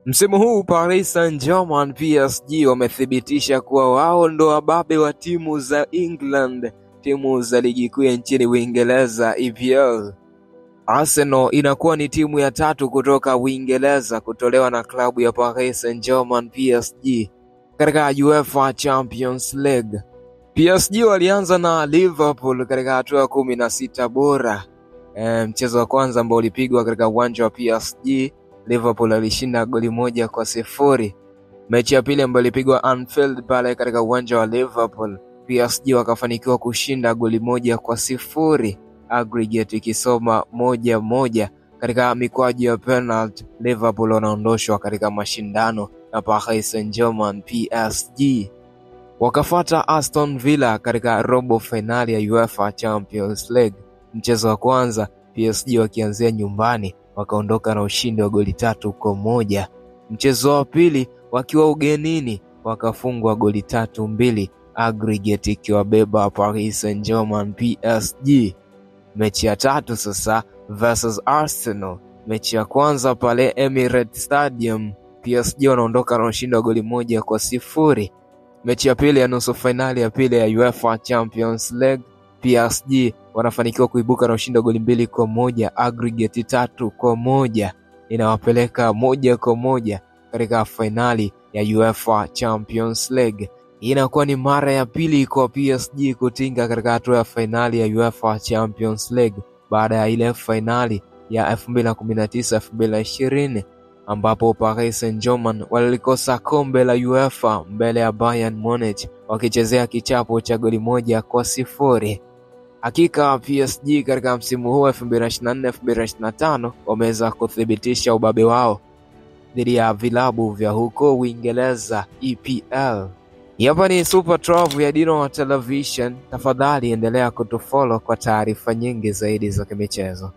Msimu huu Paris Saint-Germain PSG wamethibitisha kuwa wao ndo wababe wa timu za England, timu za ligi kuu ya nchini Uingereza EPL. Arsenal inakuwa ni timu ya tatu kutoka Uingereza kutolewa na klabu ya Paris Saint-Germain PSG katika UEFA Champions League. PSG walianza na Liverpool katika hatua ya 16 bora. Mchezo wa kwanza ambao ulipigwa katika uwanja wa PSG, Liverpool alishinda 1-0. Mechi ya pili ambayo ilipigwa Anfield pale katika uwanja wa Liverpool, PSG wakafanikiwa kushinda 1-0, aggregate ikisoma 1-1. Katika mikwaju ya penalty, Liverpool wanaondoshwa katika mashindano na Paris Saint-Germain PSG. Wakafuata Aston Villa katika robo finali ya UEFA Champions League. Mchezo wa kwanza PSG wakianzia nyumbani wakaondoka na ushindi wa 3-1. Mchezo wa pili wakiwa ugenini wakafungwa 3-2, aggregate ikiwabeba Paris Saint-Germain PSG. Mechi ya tatu sasa versus Arsenal. Mechi ya kwanza pale Emirates Stadium, PSG wanaondoka na ushindi wa 1-0. Mechi ya pili ya nusu finali ya pili ya UEFA Champions League, PSG wanafanikiwa kuibuka na ushindi wa 2-1, aggregate 3-1, inawapeleka 1-1 katika finali ya UEFA Champions League. Inakuwa ni mara ya pili kwa PSG kutinga katika hatua ya finali ya UEFA Champions League baada ya ile finali ya 2019-2020 ambapo Paris Saint-Germain walikosa kombe la UEFA mbele ya Bayern Munich wakichezea kichapo cha 1-0. Hakika PSG katika msimu huu 2024-2025 wameweza kuthibitisha ubabe wao dhidi ya vilabu vya huko Uingereza EPL. Hapa ni Super 12 ya Dino Television. Tafadhali endelea kutufollow kwa taarifa nyingi zaidi za kimichezo.